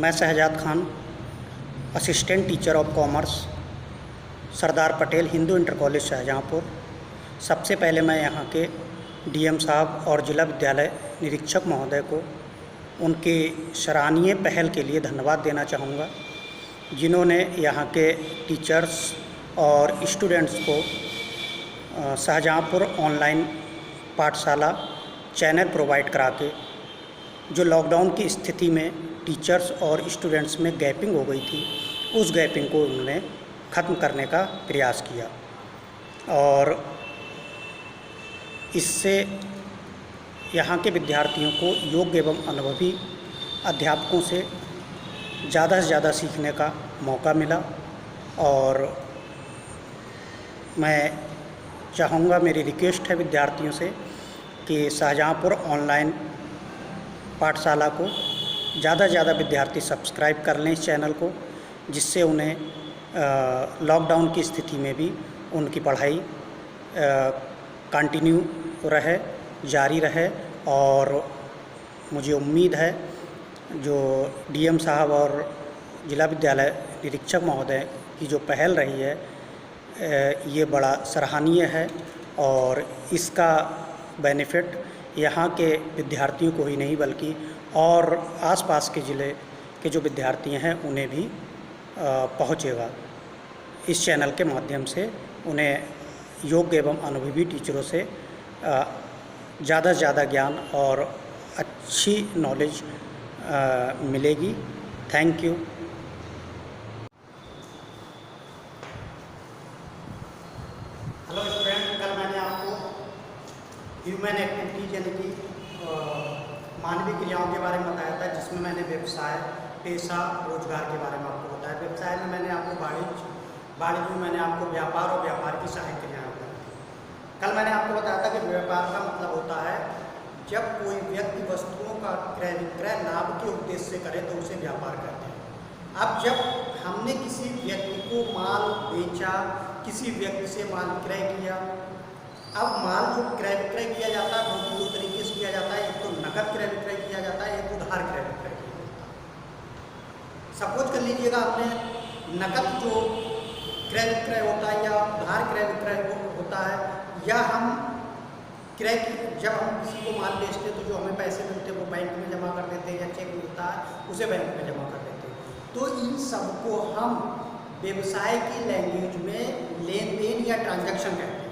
मैं Shahzad Khan, assistant teacher of commerce, Sardar Patel Hindu inter college Shahjahanpur. सबसे पहले मैं यहाँ के डीएम साहब और जिला विद्यालय निरीक्षक महोदय को उनकी सराहनीय पहल के लिए धन्यवाद देना चाहूँगा, जिन्होंने यहाँ के टीचर्स और स्टूडेंट्स को शाहजहाँपुर ऑनलाइन पाठशाला चैनल प्रोवाइड करा के जो लॉकडाउन की स्थिति में टीचर्स और स्टूडेंट्स में गैपिंग हो गई थी, उस गैपिंग को उन्होंने ख़त्म करने का प्रयास किया और इससे यहाँ के विद्यार्थियों को योग्य एवं अनुभवी अध्यापकों से ज़्यादा सीखने का मौका मिला। और मैं चाहूँगा, मेरी रिक्वेस्ट है विद्यार्थियों से कि शाहजहाँपुर ऑनलाइन पाठशाला को ज़्यादा विद्यार्थी सब्सक्राइब कर लें इस चैनल को, जिससे उन्हें लॉकडाउन की स्थिति में भी उनकी पढ़ाई कंटिन्यू रहे, जारी रहे। और मुझे उम्मीद है जो डीएम साहब और जिला विद्यालय निरीक्षक महोदय की जो पहल रही है, ये बड़ा सराहनीय है और इसका बेनिफिट यहाँ के विद्यार्थियों को ही नहीं बल्कि और आसपास के ज़िले के जो विद्यार्थी हैं उन्हें भी पहुँचेगा। इस चैनल के माध्यम से उन्हें योग्य एवं अनुभवी टीचरों से ज़्यादा से ज़्यादा ज्ञान और अच्छी नॉलेज मिलेगी। Thank you. हेलो स्टूडेंट, कल मैंने आपको ह्यूमन एक्टिविटीज यानी कि मानवीय क्रियाओं के बारे में बताया था, जिसमें मैंने व्यवसाय, पेशा, रोजगार के बारे में आपको बताया। व्यवसाय में मैंने आपको वाणिज्य में मैंने आपको व्यापार और व्यापार की सहायक क्रियाएं बताई। कल मैंने आपको बताया था कि व्यापार का मतलब होता है जब कोई व्यक्ति वस्तुओं का क्रय विक्रय लाभ के उद्देश्य से करे तो उसे व्यापार कहते हैं। अब जब हमने किसी व्यक्ति को माल बेचा, किसी व्यक्ति से माल क्रय किया, अब माल जो क्रय विक्रय किया जाता है वो दो तरीके से किया जाता है। एक तो नकद क्रय विक्रय किया जाता है, एक उधार क्रय विक्रय किया जाता है। सपोज कर लीजिएगा, आपने नकद जो क्रय विक्रय होता है या उधार क्रय विक्रय होता है, या हम क्रय जब हम किसी को माल बेचते हैं तो जो हमें पैसे मिलते हैं वो बैंक में जमा कर देते हैं, या चेक मिलता है उसे बैंक में जमा कर देते हैं। तो इन सबको हम व्यवसाय की लैंग्वेज में लेन देन या ट्रांजैक्शन कहते हैं।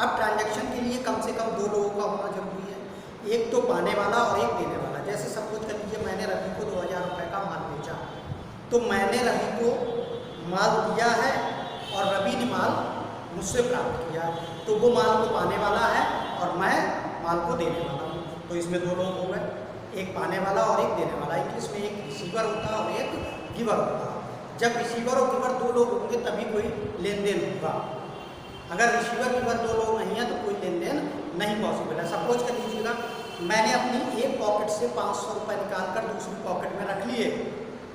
अब ट्रांजैक्शन के लिए कम से कम दो लोगों का होना जरूरी है, एक तो पाने वाला और एक देने वाला। जैसे सपोज कर लीजिए मैंने रवि को 2000 रुपये का माल बेचा, तो मैंने रवि को माल दिया है और रवि ने माल मुझसे प्राप्त किया, तो वो माल को पाने वाला है और मैं माल को देने वाला हूँ। तो इसमें दो लोग हो गए, एक पाने वाला और एक देने वाला। इंग्लिश में एक रिसीवर होता है और एक गिवर होता है। जब रिसीवर और गिवर दो लोग होंगे तभी कोई लेन देन होगा। अगर रिसीवर गिवर दो लोग नहीं है तो कोई लेन देन नहीं पॉसिबल है। सपोज कर लीजिएगा मैंने अपनी एक पॉकेट से 500 रुपये निकाल कर दूसरी पॉकेट में रख लिए,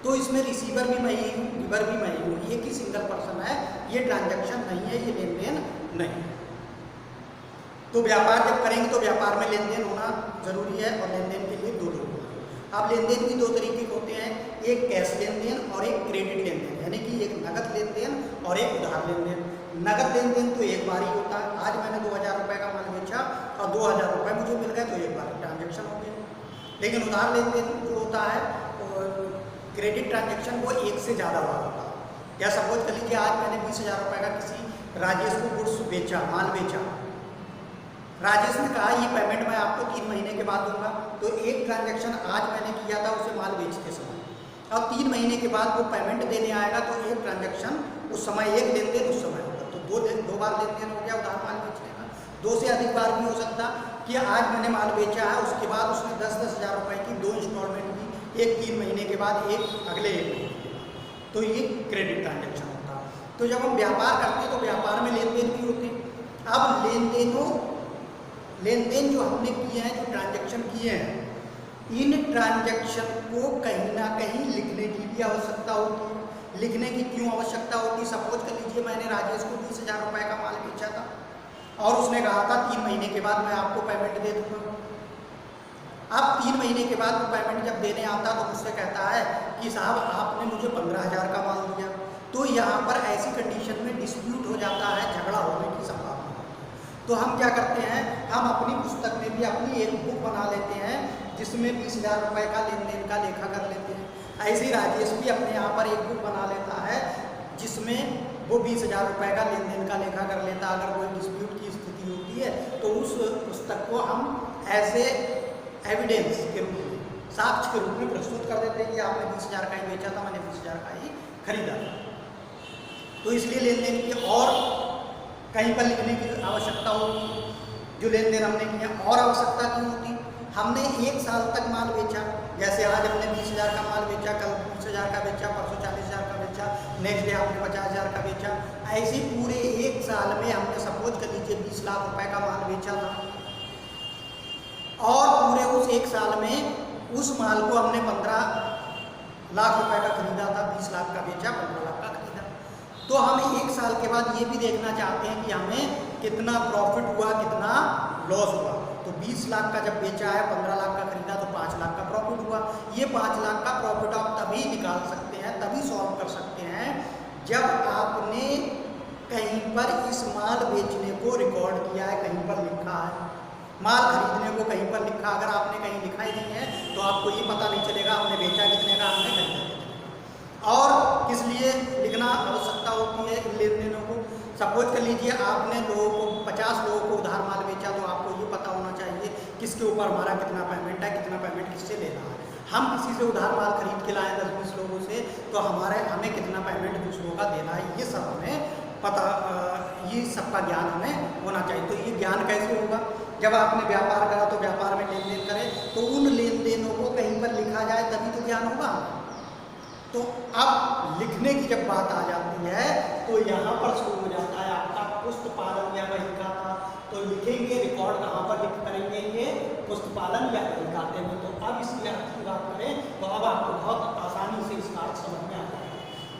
तो इसमें रिसीवर भी मैं ही हूँ, गिवर भी मैं ही हूँ। एक ही सिंगल पर्सन है, ये ट्रांजैक्शन नहीं है, ये लेन देन नहीं। तो व्यापार जब करेंगे तो व्यापार में लेन देन होना जरूरी है और लेन देन के लिए दो लोग होंगे। अब लेन देन भी दो तरीके के होते हैं, एक कैश लेन देन और एक क्रेडिट लेन देन, यानी कि एक नगद लेन देन और एक उधार लेन देन। नगद लेन देन तो एक बार ही होता है। आज मैंने 2000 रुपये का माल बेचा और 2000 रुपये मुझे मिल गए तो एक बार ट्रांजेक्शन हो गया। लेकिन उधार लेन देन जो होता है क्रेडिट ट्रांजेक्शन, वो एक से ज़्यादा बार होता है। या सपोज कर लीजिए आज मैंने 20,000 रुपये का किसी राजेश को गुड्स बेचा, माल बेचा। राजेश ने कहा ये पेमेंट मैं आपको 3 महीने के बाद दूंगा, तो एक ट्रांजैक्शन आज मैंने किया था उसे माल बेचते समय, और 3 महीने के बाद वो पेमेंट देने आएगा तो एक ट्रांजैक्शन उस समय, एक लेन देन उस समय होगा। तो दो बार लेन देन हो गया उधार माल बेचने का। 2 से अधिक बार भी हो सकता कि आज मैंने माल बेचा है, उसके बाद उसने 10-10 हज़ार रुपये की 2 इंस्टॉलमेंट दी, एक 3 महीने के बाद, एक अगले 1 महीने के बाद। तो ये क्रेडिट ट्रांजैक्शन होता है। तो जब हम व्यापार करते हैं तो व्यापार में लेन देन भी होते हैं। अब लेन देन जो हमने किए हैं, जो ट्रांजैक्शन किए हैं, इन ट्रांजैक्शन को कहीं ना कहीं लिखने की भी आवश्यकता होती है। लिखने की क्यों आवश्यकता होती? सपोज कर लीजिए मैंने राजेश को 20,000 रुपये का माल बेचा था और उसने कहा था 3 महीने के बाद मैं आपको पेमेंट दे दूंगा। अब 3 महीने के बाद वो पेमेंट जब देने आता तो मुझसे कहता है कि साहब आपने मुझे 15,000 का माल दिया। तो यहाँ पर ऐसी कंडीशन में डिस्प्यूट हो जाता है, झगड़ा होने की संभावना होती है। तो हम क्या करते हैं, हम अपनी पुस्तक में भी अपनी एक बुक बना लेते हैं जिसमें 20,000 रुपये का लेन देन का लेखा कर लेते हैं। ऐसे ही राजेश भी अपने यहाँ पर एक बुक बना लेता है जिसमें वो 20,000 रुपये का लेन देन का लेखा कर लेता है। अगर कोई डिस्प्यूट की स्थिति होती है तो उस पुस्तक को हम ऐसे एविडेंस के रूप में, साक्ष्य के रूप में प्रस्तुत कर देते हैं कि आपने 20,000 का ही बेचा था, मैंने 20,000 का ही खरीदा था। तो इसलिए लेन देन की और कहीं पर लिखने की आवश्यकता होती, जो लेन देन हमने किया और आवश्यकता क्यों होती, हमने 1 साल तक माल बेचा, जैसे आज हमने 20,000 का माल बेचा, कल 20,000 का बेचा, परसों 40,000 का बेचा, नेक्स्ट डे आपने 50,000 का बेचा। ऐसे पूरे 1 साल में हमने सपोज कर लीजिए 20 लाख रुपए का माल बेचा था और पूरे उस 1 साल में उस माल को हमने 15 लाख रुपए का खरीदा था, 20 लाख का बेचा, 15 लाख का खरीदा। तो हम 1 साल के बाद ये भी देखना चाहते हैं कि हमें कितना प्रॉफिट हुआ, कितना लॉस हुआ। तो 20 लाख का जब बेचा है, 15 लाख का खरीदा तो 5 लाख का प्रॉफिट हुआ। ये 5 लाख का प्रॉफिट आप तभी निकाल सकते हैं, तभी सॉल्व कर सकते हैं जब आपने कहीं पर इस माल बेचने को रिकॉर्ड किया है, कहीं पर लिखा है। माल खरीदने को कहीं पर लिखा, अगर आपने कहीं लिखा ही नहीं है तो आपको ये पता नहीं चलेगा हमने बेचा कितने का, हमने खरीदा कितने का। और किस लिए लिखना आवश्यकता होती है इन लेन देनों को। सपोज कर लीजिए आपने लोगों को 50 लोगों को उधार माल बेचा, तो आपको ये पता होना चाहिए किसके ऊपर हमारा कितना पेमेंट है, कितना पेमेंट किससे लेना है। हम किसी से उधार माल खरीद के लाए 10-20 लोगों से, तो हमें कितना पेमेंट दूसरों का देना है, ये सब हमें पता, ये सबका ज्ञान हमें होना चाहिए। तो ये ज्ञान कैसे होगा, जब आपने व्यापार करा तो व्यापार में लेन देन करें तो उन लेन देनों को कहीं पर लिखा जाए तभी तो ज्ञान होगा। तो अब लिखने की जब बात आ जाती है तो यहाँ पर शुरू हो जाता है आपका पुस्तपालन या बही खाता। तो लिखेंगे, रिकॉर्ड कहाँ पर लिख करेंगे, ये पुस्तपालन या बही खाते में। तो अब इसकी अर्थ की बात करें तो अब आपको बहुत आसानी से इसका अर्थ समझ में आता है।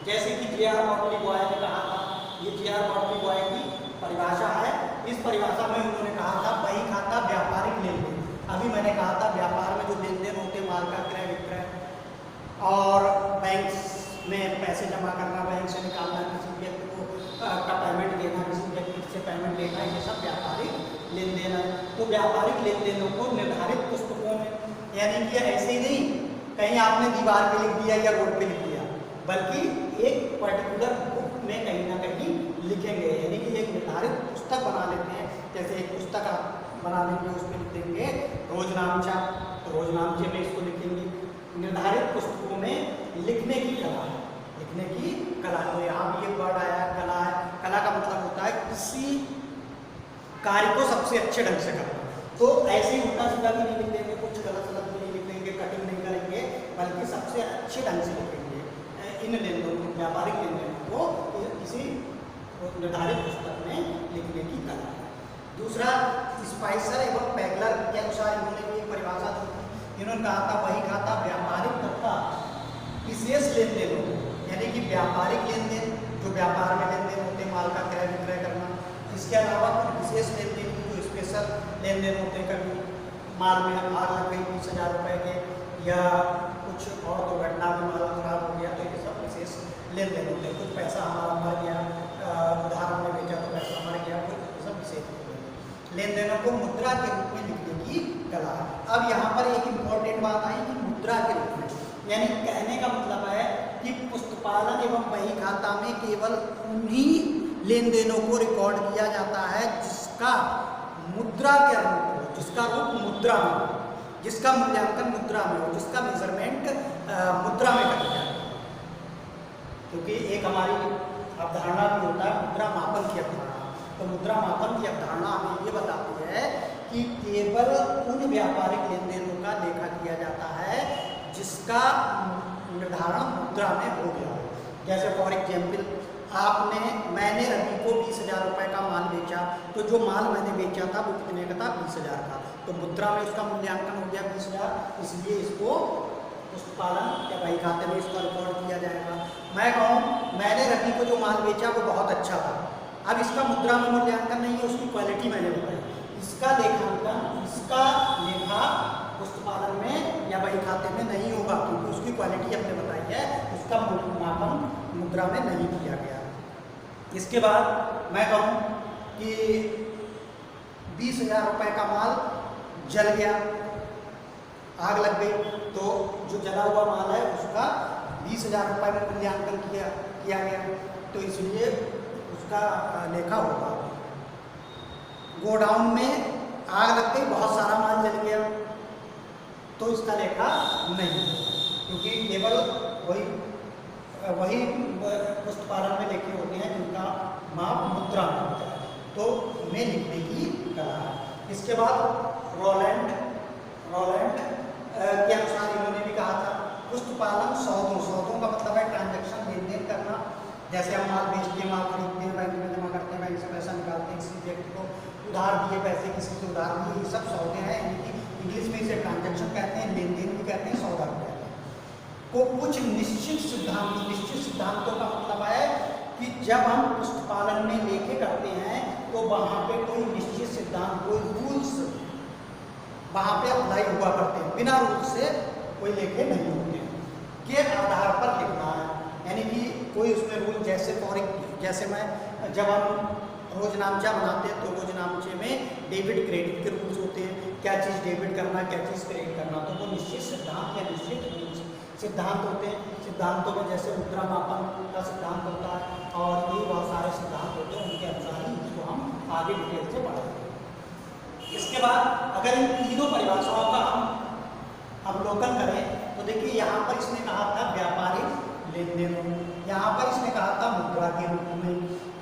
जैसे कि J.R. बॉटली बॉय ने कहा था, ये J.R. बॉटली बॉय की परिभाषा है। इस परिभाषा में उन्होंने कहा था बही खाता व्यापारिक लेन देन। अभी मैंने कहा था व्यापार में जो लेन देन होते हैं, माल का क्रय विक्रय और बैंक में पैसे जमा करना, बैंक से निकालना, किसी व्यक्ति को का पेमेंट देना, किसी व्यक्ति से पेमेंट लेना, ये सब व्यापारिक लेन देन है। तो व्यापारिक लेन देनों को निर्धारित पुस्तकों में, यानी कि ऐसे ही नहीं कहीं आपने दीवार पे लिख दिया या रोड पे लिख दिया, बल्कि एक पर्टिकुलर बुक में कहीं ना कहीं लिखेंगे। यानी कि एक निर्धारित पुस्तक बना लेते हैं, जैसे एक पुस्तक आप बना लेंगे, उस पर लिख देंगे रोजनामचा, रोजनामचे में इसको लिखेंगे। निर्धारित पुस्तकों में लिखने की कला है, लिखने की कला। तो यहाँ भी एक वर्ड आया है, कला है। कला का मतलब होता है किसी कार्य को सबसे अच्छे ढंग से करना। तो ऐसे ही उल्टा सीधा भी नहीं लिख देंगे, कुछ गलत सलत भी नहीं लिख देंगे, कटिंग नहीं करेंगे, बल्कि सबसे अच्छे ढंग से लिखेंगे इन लेन देनों, व्यापारिक लेन देनों को किसी निर्धारित पुस्तक में लिखने की कला है। दूसरा, स्पाइसर एवं पैगलर के अनुसार इन्होंने भी एक परिभाषा दी थी। इन्होंने कहा था वही खाता व्यापारिक तथा विशेष लेन देनों, यानी कि व्यापारिक लेन देन जो व्यापार में लेन देन होते हैं, माल का क्रय विक्रय करना। इसके अलावा विशेष लेन देन जो स्पेशल लेन देन होते हैं, कभी माल में आग लग गई 20,000 रुपये के, या कुछ और दुर्घटना में माल खराब हो गया, तो ये सब विशेष लेन देन होते हैं। कुछ पैसा हमारा मर गया, उधार हमने बेचा तो पैसा मर गया, कुछ सब विशेष लेन देनों को मुद्रा के रूप में लिखने की कला है। अब यहाँ पर एक इम्पोर्टेंट बात आई कि मुद्रा के रूप में, यानी कहने का मतलब है कि पुस्तपालन एवं बही खाता में केवल उन्हीं लेन देनों को रिकॉर्ड किया जाता है जिसका मुद्रा के रूप हो, जिसका रूप मुद्रा में हो, जिसका मूल्यांकन मुद्रा में हो, जिसका मेजरमेंट मुद्रा में कर दिया जाए। क्योंकि एक हमारी अवधारणा भी होता है मुद्रा मापन की अवधारणा। तो मुद्रा मापन की अवधारणा हमें ये बताती है कि केवल उन व्यापारिक लेन देनों का लेखा किया जाता है जिसका निर्धारण मुद्रा में हो गया हो। जैसे फॉर एग्जाम्पल मैंने रवि को 20,000 रुपये का माल बेचा, तो जो माल मैंने बेचा था वो कितने का था, 20,000 का। तो मुद्रा में उसका मूल्यांकन हो गया 20,000, इसलिए इसको पुस्तपालन या बही खाते में इसका रिकॉर्ड किया जाएगा। मैं कहूँ मैंने रवि को जो माल बेचा वो बहुत अच्छा था, अब इसका मुद्रा में मूल्यांकन नहीं है, उसकी क्वालिटी मैंने बताई, इसका लेखांकन, इसका लेखा पुष्ट पालन में या बही खाते में नहीं होगा, क्योंकि उसकी क्वालिटी हमने बताई है, उसका मापन मुद्रा में नहीं किया गया। इसके बाद मैं कहूँ कि 20,000 रुपये का माल जल गया, आग लग गई, तो जो जला हुआ माल है उसका 20,000 रुपये में मूल्यांकन किया गया, तो इसलिए उसका लेखा होगा। गोडाउन में आग लग गई, बहुत सारा माल जल गया, तो इसका लेखा नहीं, क्योंकि केवल वही पुष्ट पालन में लेखे होते हैं जिनका माप मुद्रा में होता है, तो में लिखने की कला है। इसके बाद रोलैंड के अनुसार इन्होंने भी कहा था पुष्ट पालन सौदों का मतलब है ट्रांजैक्शन, लेन देन करना। जैसे हम माल बेचते हैं, माल खरीदते हैं, बैंक में जमा करते हैं, बैंक से पैसा निकालते हैं, किसी व्यक्ति को उधार दिए पैसे, किसी से उधार दिए, ये सब सौदे हैं, यानी कि इंग्लिश में इसे ट्रांजैक्शन कहते हैं, लेन देन भी कहते हैं, सौदा भी कहते हैं। को कुछ निश्चित सिद्धांतों का मतलब है कि जब हम पुष्ट पालन में लेखे करते हैं तो वहाँ पे कोई निश्चित सिद्धांत, कोई रूल्स वहाँ पे अप्लाई हुआ करते हैं, बिना रूल से कोई लेखे नहीं होते हैं, के आधार पर लिखना है। यानी कि कोई उसमें रूल, जैसे मैं जब हम रोजनामचा बनाते हैं तो रोजनामचे में डेबिट क्रेडिट के रूल्स होते हैं, क्या चीज़ डेबिट करना, क्या चीज़ क्रेडिट करना, तो वो निश्चित सिद्धांत या निश्चित सिद्धांत होते हैं। सिद्धांतों में जैसे मुद्रा मापन का सिद्धांत होता है और ये बहुत सारे सिद्धांत होते हैं, उनके अनुसार ही इसको हम आगे डिटेल से पढ़ेंगे। इसके बाद अगर इन तीनों परिभाषाओं का हम अवलोकन करें तो देखिए यहाँ पर इसने कहा था व्यापारिक लेन देन, यहाँ पर इसने कहा था मुद्रा के रूप में,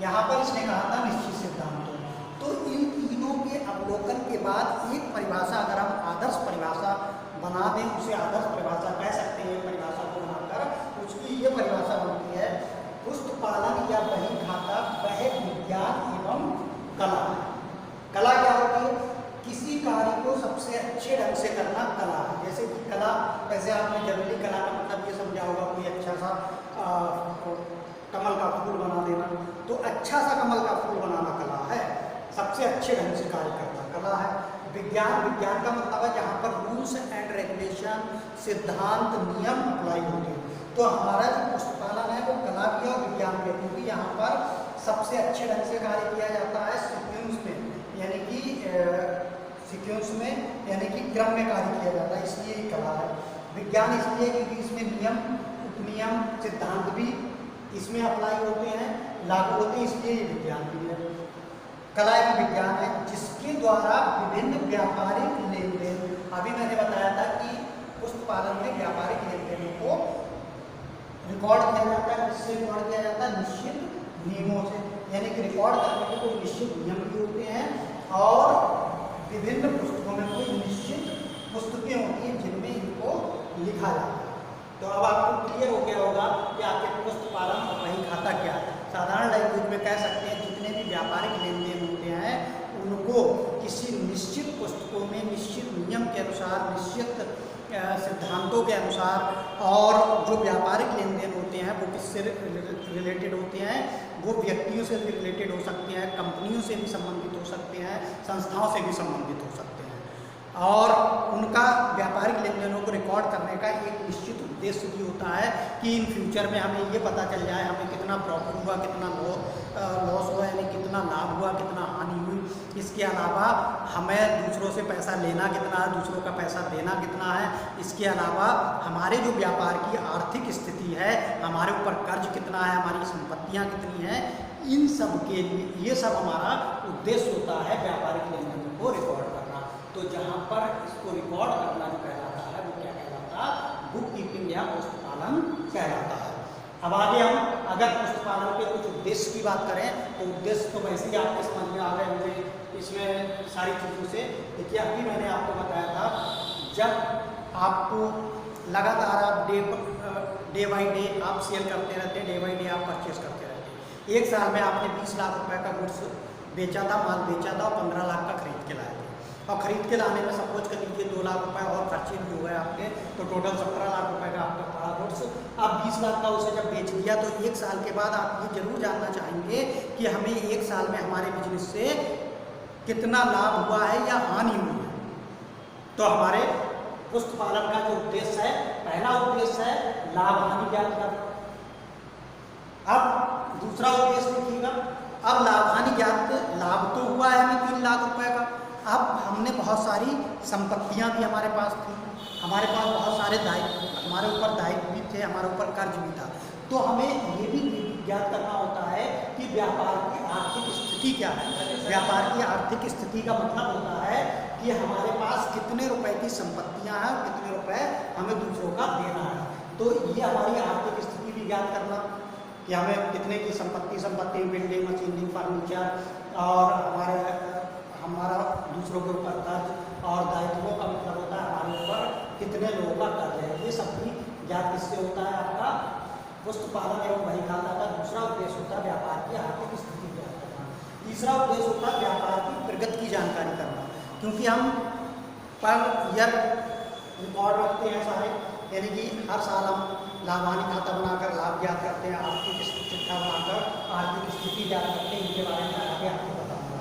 यहाँ पर इसने कहा था निश्चित सिद्धांतों। तो इन तीनों के अवलोकन के बाद एक परिभाषा अगर हम आदर्श परिभाषा बना दें, उसे आदर्श परिभाषा कह सकते हैं। परिभाषा को बनाकर उसकी ये परिभाषा बनती है, पुष्ट पालन या बही खाता वह विज्ञान एवं कला है। कला क्या होती है? किसी कार्य को सबसे अच्छे ढंग से करना कला है। जैसे कि कला, वैसे आपने जनरली कला का मतलब ये समझा होगा, कोई अच्छा सा कमल का फूल बना देना, तो अच्छा सा कमल का फूल बनाना कला है, सबसे अच्छे ढंग से कार्य करना कला है। विज्ञान का मतलब है जहाँ पर रूल्स एंड रेगुलेशन, सिद्धांत, नियम अप्लाई होते हैं। तो हमारा जो पुष्ट पालन है वो कला भी और विज्ञान भी, क्योंकि यहाँ पर सबसे अच्छे ढंग से कार्य किया जाता है सीक्वेंस में, यानी कि क्रम में कार्य किया जाता है, इसलिए ये कला है। विज्ञान इसलिए क्योंकि इसमें नियम, उपनियम, सिद्धांत भी इसमें अप्लाई होते हैं, लागू होते हैं, इसलिए ये विज्ञान भी है। कला एक विज्ञान है जिसके द्वारा विभिन्न व्यापारिक लेन देन, अभी मैंने बताया था कि पुष्ट पालन में व्यापारिक लेन देनों को रिकॉर्ड किया जाता है। किससे रिकॉर्ड किया जाता है? निश्चित नियमों से, यानी कि रिकॉर्ड करने के कोई निश्चित नियम भी होते हैं और विभिन्न पुस्तकों में कोई निश्चित पुस्तकें होती हैं जिनमें इनको लिखा जाता है। तो अब आपको क्लियर हो गया होगा कि आपके पुष्ट पालन और बही खाता क्या है। साधारण लैंग्वेज में कह सकते हैं जितने भी व्यापारिक लेन देन होते हैं उनको किसी निश्चित पुस्तकों में निश्चित नियम के अनुसार, निश्चित सिद्धांतों के अनुसार, और जो व्यापारिक लेन देन होते हैं वो किससे रिलेटेड होते हैं? वो व्यक्तियों से भी रिलेटेड हो सकते हैं, कंपनियों से भी संबंधित हो सकते हैं, संस्थाओं से भी संबंधित हो सकते हैं, और उनका व्यापारिक लेन देनों को रिकॉर्ड करने का एक निश्चित उद्देश्य भी होता है कि इन फ्यूचर में हमें ये पता चल जाए हमें कितना प्रॉफिट हुआ, कितना लॉस हुआ, यानी कितना लाभ हुआ, कितना हानि हुई। इसके अलावा हमें दूसरों से पैसा लेना कितना है, दूसरों का पैसा देना कितना है। इसके अलावा हमारे जो व्यापार की आर्थिक स्थिति है, हमारे ऊपर कर्ज कितना है, हमारी संपत्तियाँ कितनी हैं, इन सब के लिए ये सब हमारा उद्देश्य होता है व्यापारिक लेन देन को रिकॉर्ड करना। तो जहाँ पर इसको रिकॉर्ड करना जो कहलाता है वो क्या कहलाता है? बुक कीपिंग या पुष्ट पालन कहलाता है। अब आगे हम अगर पुष्ट पालन के कुछ उद्देश्य की बात करें तो उद्देश्य तो वैसे ही आपके समझ में आ गए होंगे इसमें सारी चीज़ों से। देखिए अभी मैंने आपको बताया था जब आपको लगातार आप डे बाई डे आप सेल करते रहते हैं, डे बाई डे आप परचेज करते रहते हैं। एक साल में आपने 20 लाख रुपए का गुड्स बेचा था, माल बेचा था और 15 लाख का खरीद के लाए थे, और खरीद के लाने में सपोज कर लीजिए 2 लाख रुपए और खर्चे भी हुए आपके, तो टोटल 17 लाख रुपए का आपका पड़ा गुड्स। आप 20 लाख का उसे जब बेच दिया तो एक साल के बाद आप ये जरूर जानना चाहेंगे कि हमें एक साल में हमारे बिजनेस से कितना लाभ हुआ है या हानि हुई है। तो हमारे पुष्ट पालन का जो उद्देश्य है, पहला उद्देश्य है लाभ हानि ज्ञात करना। अब दूसरा उद्देश्य देखिएगा, अब लाभ हानि ज्ञात, लाभ तो हुआ है हमें 3 लाख रुपए का। अब हमने बहुत सारी संपत्तियां भी हमारे पास थी, हमारे पास बहुत सारे दायित्व, हमारे ऊपर दायित्व भी थे, हमारे ऊपर कर्ज भी था। तो हमें ये भी ज्ञात करना होता है कि व्यापार की आर्थिक स्थिति क्या है। व्यापार की आर्थिक स्थिति का मतलब होता है कि हमारे पास कितने रुपए की संपत्तियां हैं, कितने रुपए हमें दूसरों का देना है। तो ये हमारी आर्थिक स्थिति भी ज्ञात करना कि हमें कितने की संपत्ति, बिल्डिंग, मशीनरी, फर्नीचर और हमारा दूसरों के ऊपर कर्ज और दायित्वों का मतलब होता है हमारे ऊपर कितने लोगों का कर्ज है। ये सब भी ज्ञात किससे होता है, आपका पुष्ट पालन एवं बही खाता का दूसरा उद्देश्य होता है व्यापार की आर्थिक स्थिति ज्ञात करना। तीसरा उद्देश्य होता है व्यापार की प्रगति की जानकारी करना, क्योंकि हम पर ईयर रिकॉर्ड रखते हैं सारे, यानी कि हर साल हम लाभ हानि खाता बनाकर लाभ ज्ञात करते हैं, आर्थिक चिट्ठा बनाकर आर्थिक स्थिति ज्ञात करते हैं। इनके बारे में आगे आपको बताऊंगा।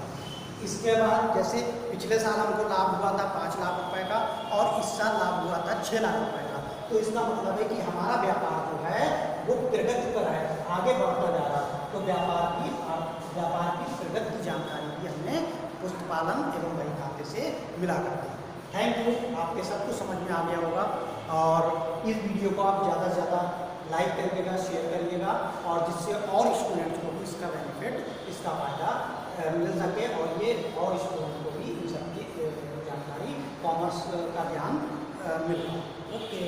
इसके बाद जैसे पिछले साल हमको लाभ हुआ था 5 लाख रुपए का और इस साल लाभ हुआ था 6 लाख रुपए का। तो इसका मतलब है कि हमारा व्यापार जो है वो प्रगति पर है, आगे बढ़ता जा रहा है। तो व्यापार की प्रगति की जानकारी भी हमने पुष्ट पालन एवं बही खाते से मिला करते हैं। थैंक यू, आपके सब कुछ समझ में आ गया होगा और इस वीडियो को आप ज़्यादा से ज़्यादा लाइक करिएगा, शेयर करिएगा और जिससे और स्टूडेंट्स को भी इसका बेनिफिट, इसका फायदा मिल सके और ये और स्टूडेंट को भी इन सबकी जानकारी, कॉमर्स का ज्ञान मिल रहा है। ओके।